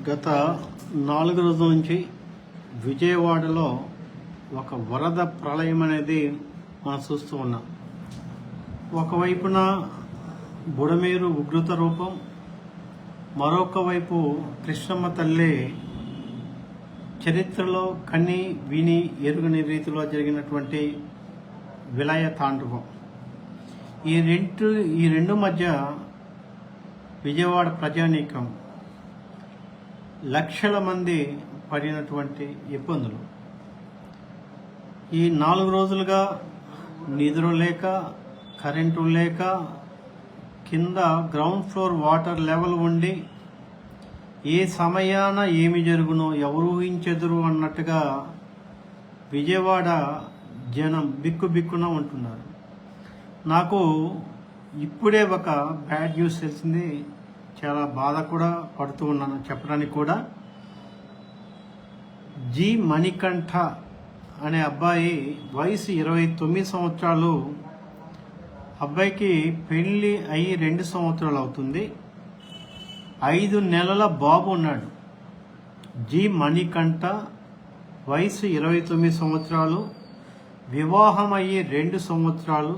గత 4 రోజుల నుంచి విజయవాడలో ఒక వరద ప్రళయం అనేది మనం చూస్తూ ఉన్నాం. ఒకవైపున బుడమేరు ఉగ్రత రూపం, మరొక వైపు కృష్ణమ్మ తల్లి చరిత్రలో కని విని ఎరుగని రీతిలో జరిగినటువంటి విలయ తాండవం. ఈ రెండు మధ్య విజయవాడ ప్రజానీకం లక్షల మంది పడినటువంటి ఇబ్బందులు. ఈ 4 రోజులుగా నిద్ర లేక, కరెంటు లేక, కింద గ్రౌండ్ ఫ్లోర్ వాటర్ లెవెల్ ఉండి ఏ సమయాన ఏమి జరుగునో ఎవరు ఊహించెదరు అన్నట్టుగా విజయవాడ జనం బిక్కున ఉంటున్నారు. నాకు ఇప్పుడే ఒక బ్యాడ్ న్యూస్ తెలిసింది. చాలా బాధ కూడా పడుతూ ఉన్నాను చెప్పడానికి కూడా. జి మణికంఠ అనే అబ్బాయి వయసు 29 సంవత్సరాలు. అబ్బాయికి పెళ్లి అయ్యి 2 సంవత్సరాలు అవుతుంది. 5 నెలల బాబు ఉన్నాడు. జి మణికంఠ వయసు 29 సంవత్సరాలు, వివాహం అయ్యి 2 సంవత్సరాలు,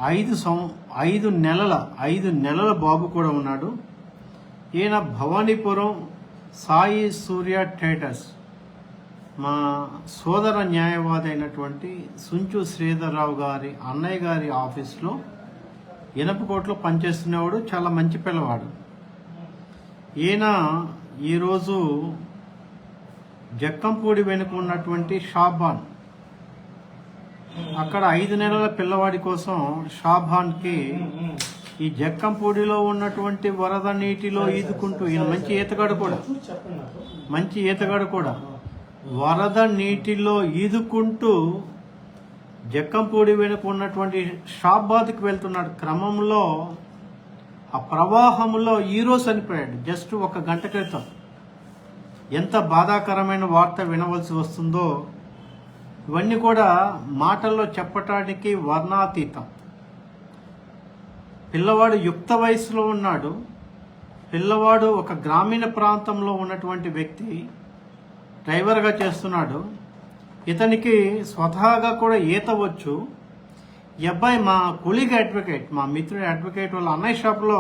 5 నెలల బాబు కూడా ఉన్నాడు. ఈయన భవానీపురం సాయి సూర్య ట్రేడర్స్ మా సోదర న్యాయవాది అయినటువంటి సుంచు శ్రీధర్రావు గారి అన్నయ్య గారి ఆఫీస్లో ఇనపకోటలో పనిచేస్తున్నవాడు. చాలా మంచి పిల్లవాడు. ఈయన ఈరోజు జక్కంపూడి వెనుక ఉన్నటువంటి షాబాన్, అక్కడ 5 నెలల పిల్లవాడి కోసం షాబాన్కి ఈ జక్కంపూడిలో ఉన్నటువంటి వరద నీటిలో ఈదుకుంటూ, ఈయన మంచి ఈతగాడు కూడా వరద నీటిలో ఈదుకుంటూ జక్కంపూడి వెనుక ఉన్నటువంటి షాబాద్కి వెళ్తున్నాడు. క్రమంలో ఆ ప్రవాహంలో ఈరోజు చనిపోయాడు. జస్ట్ 1 గంట క్రితం. ఎంత బాధాకరమైన వార్త వినవలసి వస్తుందో ఇవన్నీ కూడా మాటల్లో చెప్పటానికి వర్ణాతీతం. పిల్లవాడు యుక్త వయసులో ఉన్నాడు. పిల్లవాడు ఒక గ్రామీణ ప్రాంతంలో ఉన్నటువంటి వ్యక్తి, డ్రైవర్గా చేస్తున్నాడు. ఇతనికి స్వతహాగా కూడా ఈత వచ్చు. ఈ అబ్బాయి మా కొలీగ్ అడ్వకేట్, మా మిత్రుడి అడ్వకేట్ వాళ్ళ అన్నయ్య షాప్లో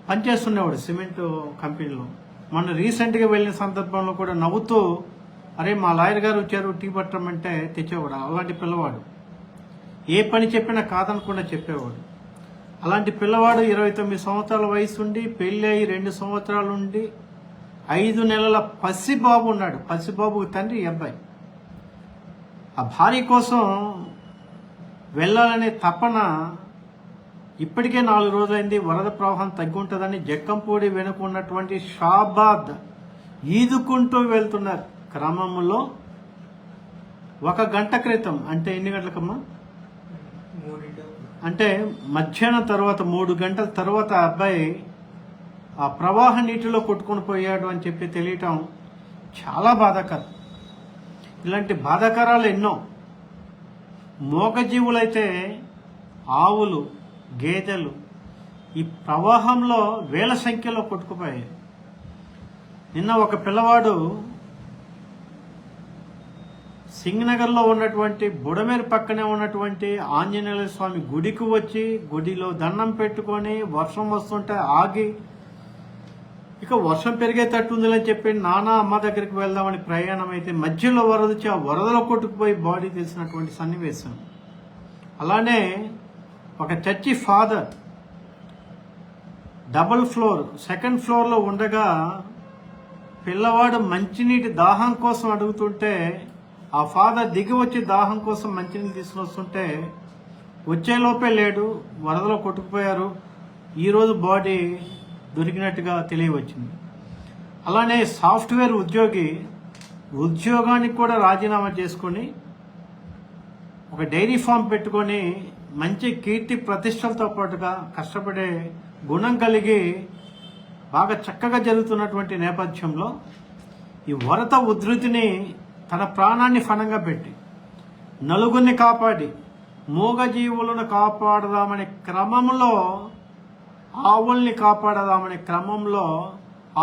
పనిచేస్తున్నవాడు సిమెంట్ కంపెనీలో. మొన్న రీసెంట్గా వెళ్ళిన సందర్భంలో కూడా నవ్వుతూ, అరే మా లాయర్ గారు వచ్చారు టీ పట్టమంటే తెచ్చేవాడు. అలాంటి పిల్లవాడు ఏ పని చెప్పినా కాదనకుండా చెప్పేవాడు. అలాంటి పిల్లవాడు 29 సంవత్సరాల వయసు ఉండి, పెళ్ళి అయ్యి 2 సంవత్సరాలు ఉండి, 5 నెలల పసిబాబు ఉన్నాడు. పసిబాబుకి తండ్రి ఈ అబ్బాయి. ఆ భార్య కోసం వెళ్ళాలనే తపన. ఇప్పటికే 4 రోజులైంది. వరద ప్రవాహం తగ్గి ఉంటుందని జక్కంపూడి వెనుక ఉన్నటువంటి షాబాద్ ఈదుకుంటూ వెళ్తున్నారు. క్రమంలో 1 గంట క్రితం, అంటే ఎన్ని గంటలకమ్మా, అంటే మధ్యాహ్నం తర్వాత 3 గంటల తర్వాత అబ్బాయి ఆ ప్రవాహ నీటిలో కొట్టుకొని పోయాడు అని చెప్పి తెలియటం చాలా బాధాకరం. ఇలాంటి బాధాకరాలు ఎన్నో. మూగజీవులైతే ఆవులు, గేదెలు ఈ ప్రవాహంలో వేల సంఖ్యలో కొట్టుకుపోయాయి. నిన్న ఒక పిల్లవాడు సింగనగర్లో ఉన్నటువంటి బుడమేరు పక్కనే ఉన్నటువంటి ఆంజనేయ స్వామి గుడికి వచ్చి గుడిలో దండం పెట్టుకొని వర్షం వస్తుంటే ఆగి, ఇక వర్షం పెరిగేటట్టుందని చెప్పి నాన్న అమ్మ దగ్గరికి వెళ్దామని ప్రయాణం అయితే మధ్యలో వరద వచ్చి ఆ వరదలో కొట్టుకుపోయి బాడీ తెలిసినటువంటి సన్నివేశం. అలానే ఒక church father double floor 2nd ఫ్లోర్లో ఉండగా పిల్లవాడు మంచినీటి దాహం కోసం అడుగుతుంటే ఆ ఫాదర్ దిగి వచ్చి దాహం కోసం మంచినీళ్ళు తీసుకుని వస్తుంటే వచ్చేలోపే లేడు, వరదలో కొట్టుకుపోయారు. ఈరోజు బాడీ దొరికినట్టుగా తెలియవచ్చింది. అలానే సాఫ్ట్వేర్ ఉద్యోగానికి కూడా రాజీనామా చేసుకొని ఒక డైరీ ఫామ్ పెట్టుకొని మంచి కీర్తి ప్రతిష్టలతో పాటుగా కష్టపడే గుణం కలిగి బాగా చక్కగా జరుగుతున్నటువంటి నేపథ్యంలో ఈ వరద ఉధృతిని తన ప్రాణాన్ని ఫణంగా పెట్టి నలుగురిని కాపాడి మూగజీవులను కాపాడదామనే క్రమంలో ఆవుల్ని కాపాడదామనే క్రమంలో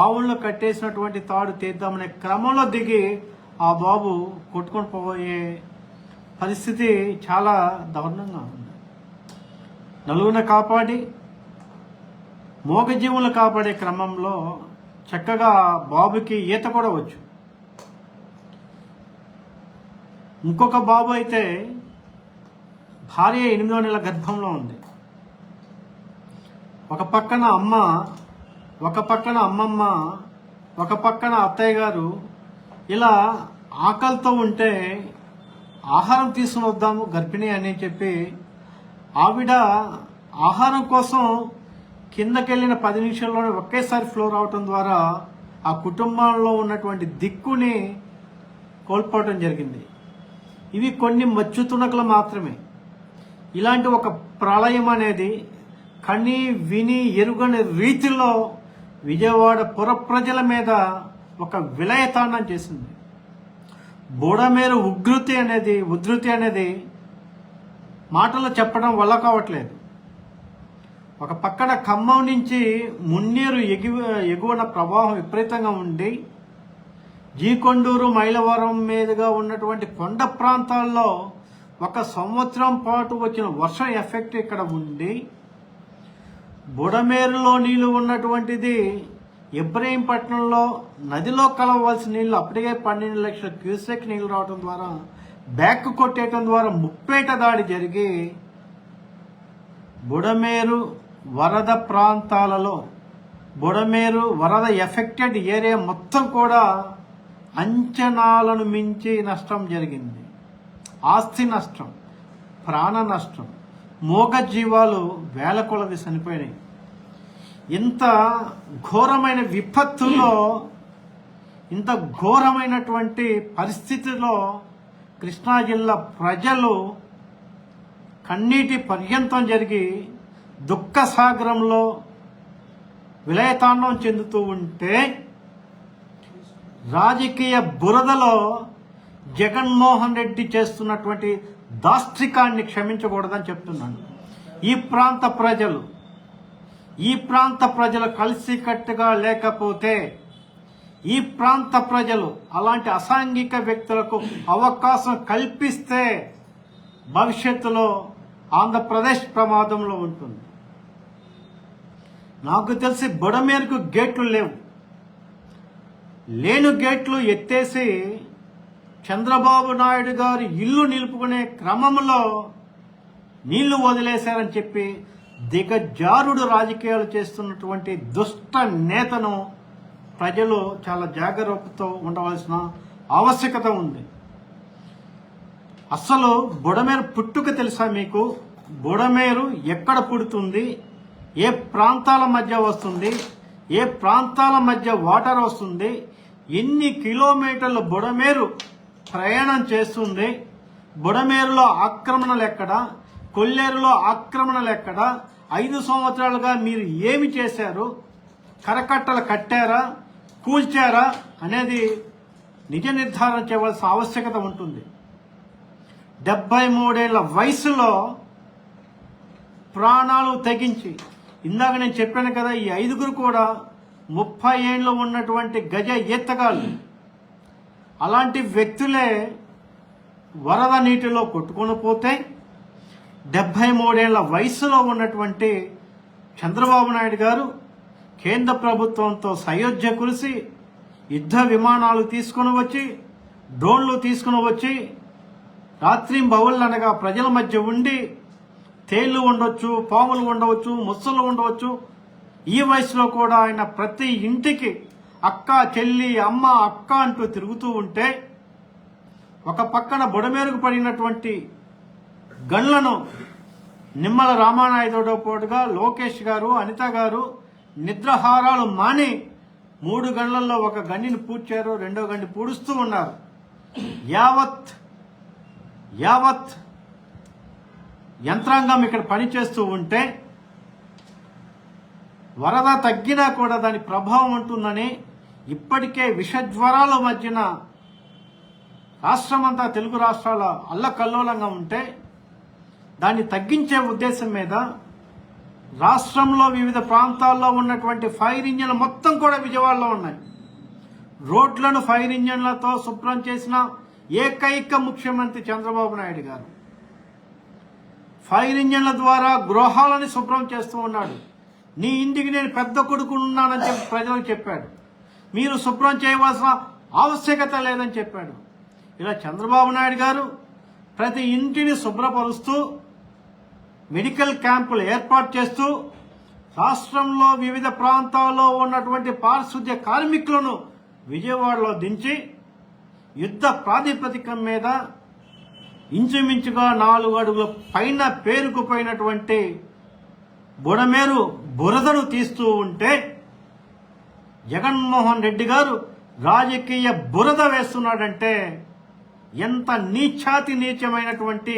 ఆవులను కట్టేసినటువంటి తాడు తీద్దామనే క్రమంలో దిగి ఆ బాబు కొట్టుకొని పోయే పరిస్థితి చాలా దారుణంగా ఉంది. నలుగురిని కాపాడి మూగజీవులను కాపాడే క్రమంలో చక్కగా బాబుకి ఈత కూడా వచ్చు. ఇంకొక బాబు అయితే భార్య 8వ నెల గర్భంలో ఉంది. ఒక పక్కన అమ్మ, ఒక పక్కన అమ్మమ్మ, ఒక పక్కన అత్తయ్య గారు ఇలా ఆకలితో ఉంటే ఆహారం తీసుకుని వద్దాము గర్భిణి అని చెప్పి ఆవిడ ఆహారం కోసం కిందకెళ్ళిన 10 నిమిషాల్లోనే ఒకేసారి ఫ్లోర్ అవటం ద్వారా ఆ కుటుంబంలో ఉన్నటువంటి దిక్కుని కోల్పోవటం జరిగింది. ఇవి కొన్ని మచ్చు తునకలు మాత్రమే. ఇలాంటి ఒక ప్రళయం అనేది కని విని ఎరుగని రీతిలో విజయవాడ పుర ప్రజల మీద ఒక విలయతాండం చేసింది. బుడమేరు ఉధృతి అనేది మాటలు చెప్పడం వల్ల కావట్లేదు. ఒక పక్కన ఖమ్మం నుంచి మున్నేరు ఎగువన ప్రవాహం విపరీతంగా ఉండి జీకొండూరు మైలవరం మీదుగా ఉన్నటువంటి కొండ ప్రాంతాల్లో 1 సంవత్సరం పాటు వచ్చిన వర్షం ఎఫెక్ట్ ఇక్కడ ఉండి బుడమేరులో నీళ్లు ఉన్నటువంటిది ఇబ్రహీంపట్నంలో నదిలో కలవలసిన నీళ్లు అప్పటికే 12 లక్షల క్యూసెక్ నీళ్లు రావడం ద్వారా బ్యాక్ కొట్టేయటం ద్వారా ముప్పేట దాడి జరిగి బుడమేరు వరద ప్రాంతాలలో బుడమేరు వరద ఎఫెక్టెడ్ ఏరియా మొత్తం కూడా అంచనాలను మించి నష్టం జరిగింది. ఆస్తి నష్టం, ప్రాణ నష్టం, మూగ జీవాలు వేల కొలది చనిపోయినాయి. ఇంత ఘోరమైన విపత్తులో, ఇంత ఘోరమైనటువంటి పరిస్థితిలో కృష్ణా జిల్లా ప్రజలు కన్నీటి పర్యంతం జరిగి దుఃఖ సాగరంలో విలయతాండం చెందుతూ ఉంటే రాజకీయ బురదలో జగన్మోహన్ రెడ్డి చేస్తున్నటువంటి దాష్టికాన్ని క్షమించకూడదని చెప్తున్నాను. ఈ ప్రాంత ప్రజలు కలిసికట్టుగా లేకపోతే, ఈ ప్రాంత ప్రజలు అలాంటి అసాంఘిక వ్యక్తులకు అవకాశం కల్పిస్తే భవిష్యత్తులో ఆంధ్రప్రదేశ్ ప్రమాదంలో ఉంటుంది. నాకు తెలిసి బుడమేరుకు గేట్లు లేవు. లేను గేట్లు ఎత్తేసి చంద్రబాబు నాయుడు గారు ఇల్లు నిలుపుకునే క్రమంలో నీళ్లు వదిలేశారని చెప్పి దిగజారుడు రాజకీయాలు చేస్తున్నటువంటి దుష్ట నేతను ప్రజలు చాలా జాగ్రత్తతో ఉండవలసిన ఆవశ్యకత ఉంది. అసలు బుడమేరు పుట్టుక తెలుసా మీకు? బుడమేరు ఎక్కడ పుడుతుంది, ఏ ప్రాంతాల మధ్య వస్తుంది, ఏ ప్రాంతాల మధ్య వాటర్ వస్తుంది, ఎన్ని కిలోమీటర్లు బుడమేరు ప్రయాణం చేస్తుంది, బుడమేరులో ఆక్రమణలు ఎక్కడ, కొల్లేరులో ఆక్రమణలు ఎక్కడ, 5 సంవత్సరాలుగా మీరు ఏమి చేశారు, కరకట్టలు కట్టారా, కూల్చారా అనేది నిజ నిర్ధారణ చేయవలసిన ఆవశ్యకత ఉంటుంది. 73 ఏళ్ల వయసులో ప్రాణాలు తెగించి, ఇందాక నేను చెప్పాను కదా, ఈ 5గురు కూడా 30 ఏళ్ళు ఉన్నటువంటి గజ ఈతగాళ్ళు. అలాంటి వ్యక్తులే వరద నీటిలో కొట్టుకొని పోతే 73 ఏళ్ల వయసులో ఉన్నటువంటి చంద్రబాబు నాయుడు గారు కేంద్ర ప్రభుత్వంతో సయోధ్య కురిసి యుద్ధ విమానాలు తీసుకుని వచ్చి, డ్రోన్లు తీసుకుని వచ్చి రాత్రి బౌళ్ళనగా ప్రజల మధ్య ఉండి తేళ్లు ఉండవచ్చు, పాములు ఉండవచ్చు, ముసళ్ళు ఉండవచ్చు. ఈ వయసులో కూడా ఆయన ప్రతి ఇంటికి అక్క, చెల్లి, అమ్మ, అక్క అంటూ తిరుగుతూ ఉంటే, ఒక పక్కన బుడమేరుకు పడినటువంటి గన్లను నిమ్మల రామానాయుడుతో పాటుగా లోకేష్ గారు, అనిత గారు నిద్రహారాలు మాని 3 గన్లలో ఒక గన్నిని పూడ్చారు, 2వ గన్ని పూడుస్తూ ఉన్నారు. యావత్ యంత్రాంగం ఇక్కడ పనిచేస్తూ ఉంటే వరద తగ్గినా కూడా దాని ప్రభావం ఉంటుందని ఇప్పటికే విషజ్వరాల మధ్యన రాష్ట్రమంతా, తెలుగు రాష్ట్రాల అల్లకల్లోలంగా ఉంటే దాన్ని తగ్గించే ఉద్దేశం మీద రాష్ట్రంలో వివిధ ప్రాంతాల్లో ఉన్నటువంటి ఫైర్ ఇంజన్లు మొత్తం కూడా విజయవాడలో ఉన్నాయి. రోడ్లను ఫైర్ ఇంజన్లతో శుభ్రం చేసిన ఏకైక ముఖ్యమంత్రి చంద్రబాబు నాయుడు గారు. ఫైర్ ఇంజన్ల ద్వారా గృహాలని శుభ్రం చేస్తూ ఉన్నాడు. నీ ఇంటికి నేను పెద్ద కొడుకు ఉన్నానని చెప్పి ప్రజలకు చెప్పాడు. మీరు శుభ్రం చేయవలసిన ఆవశ్యకత లేదని చెప్పాడు. ఇలా చంద్రబాబు నాయుడు గారు ప్రతి ఇంటిని శుభ్రపరుస్తూ మెడికల్ క్యాంపులు ఏర్పాటు చేస్తూ రాష్ట్రంలో వివిధ ప్రాంతాల్లో ఉన్నటువంటి పారిశుద్ధ్య కార్మికులను విజయవాడలో దించి యుద్ధ ప్రాతిపదికం మీద ఇంచుమించుగా 4 అడుగుల పైన పేరుకుపోయినటువంటి బుడమేరు బురదను తీస్తూ ఉంటే జగన్మోహన్ రెడ్డి గారు రాజకీయ బురద వేస్తున్నాడంటే ఎంత నీచాతి నీచమైనటువంటి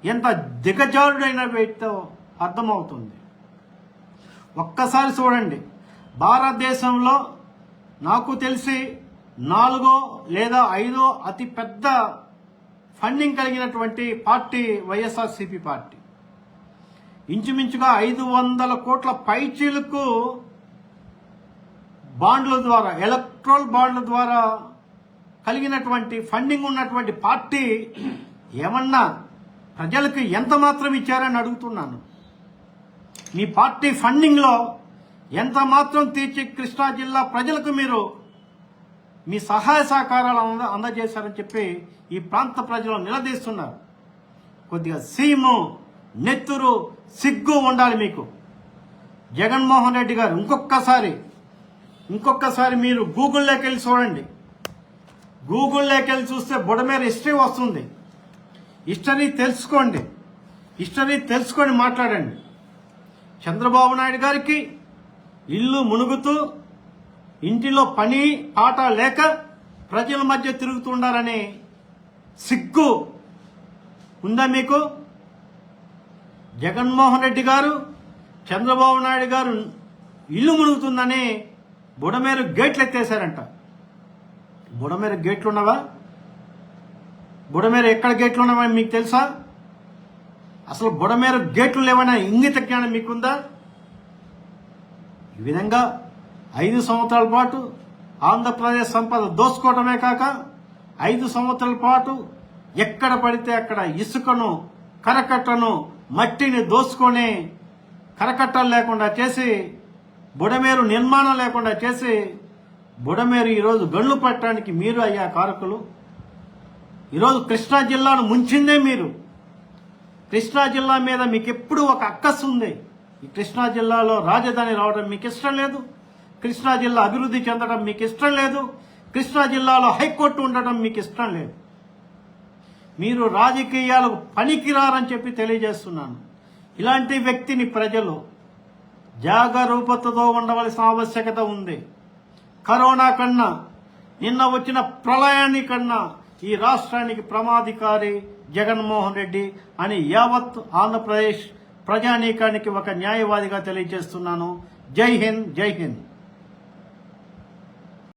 ఎంత దిగజారుడైన వ్యక్తో అర్థమవుతుంది. ఒక్కసారి చూడండి, భారతదేశంలో నాకు తెలిసి 4వ లేదా 5వ అతి పెద్ద ఫండింగ్ కలిగినటువంటి పార్టీ వైఎస్ఆర్సీపీ పార్టీ. ఇంచుమించుగా 500 కోట్ల పైచీలకు బాండ్ల ద్వారా, ఎలక్ట్రల్ బాండ్ల ద్వారా కలిగినటువంటి ఫండింగ్ ఉన్నటువంటి పార్టీ ఏమన్నా ప్రజలకు ఎంత మాత్రం ఇచ్చారని అడుగుతున్నాను. మీ పార్టీ ఫండింగ్లో ఎంత మాత్రం తీర్చి కృష్ణా జిల్లా ప్రజలకు మీరు మీ సహాయ సహకారాలు అందజేశారని చెప్పి ఈ ప్రాంత ప్రజలు నిలదీస్తున్నారు. కొద్దిగా సీము, నెత్తురు, సిగ్గు ఉండాలి మీకు. జగన్మోహన్ రెడ్డి గారు ఇంకొకసారి మీరు గూగుల్లోకి వెళ్ళి చూడండి. గూగుల్లోకి వెళ్ళి చూస్తే బుడమేరు హిస్టరీ వస్తుంది. హిస్టరీ తెలుసుకొని మాట్లాడండి. చంద్రబాబు నాయుడు గారికి ఇల్లు మునుగుతూ ఇంటిలో పని పాట లేక ప్రజల మధ్య తిరుగుతుండాలని సిగ్గు ఉందా మీకు? జగన్మోహన్ రెడ్డి గారు, చంద్రబాబు నాయుడు గారు ఇల్లు మునుగుతుందని బుడమేరు గేట్లు ఎత్తేశారంట. బుడమేరు గేట్లు ఉన్నవా? బుడమేరు ఎక్కడ గేట్లు ఉన్నవా మీకు తెలుసా? అసలు బుడమేరు గేట్లు లేవనే ఇంగిత జ్ఞానం మీకుందా? ఈ విధంగా 5 సంవత్సరాల పాటు ఆంధ్రప్రదేశ్ సంపద దోసుకోవడమే కాక 5 సంవత్సరాల పాటు ఎక్కడ పడితే అక్కడ ఇసుకను, కరకట్టను, మట్టిని దోసుకొని కరకట్టలు లేకుండా చేసి, బుడమేరు నిర్మాణం లేకుండా చేసి, బుడమేరు ఈరోజు గండ్లు పట్టడానికి మీరు అయ్యా కారకులు. ఈరోజు కృష్ణా జిల్లాను ముంచిందే మీరు. కృష్ణా జిల్లా మీద మీకు ఎప్పుడు ఒక అక్కసు ఉంది. ఈ కృష్ణా జిల్లాలో రాజధాని రావడం మీకు ఇష్టం లేదు. కృష్ణా జిల్లా అభివృద్ధి చెందడం మీకు ఇష్టం లేదు. కృష్ణా జిల్లాలో హైకోర్టు ఉండడం మీకు ఇష్టం లేదు. మీరు రాజకీయాలకు పనికిరారని చెప్పి తెలియజేస్తున్నాను. ఇలాంటి వ్యక్తిని ప్రజలు జాగరూకతతో ఉండవలసిన ఆవశ్యకత ఉంది. కరోనా కన్నా, నిన్న వచ్చిన ప్రళయానికన్నా ఈ రాష్ట్రానికి ప్రమాదకారి జగన్మోహన్ రెడ్డి అని యావత్ ఆంధ్రప్రదేశ్ ప్రజానీకానికి ఒక న్యాయవాదిగా తెలియజేస్తున్నాను. జై హింద్, జై హింద్.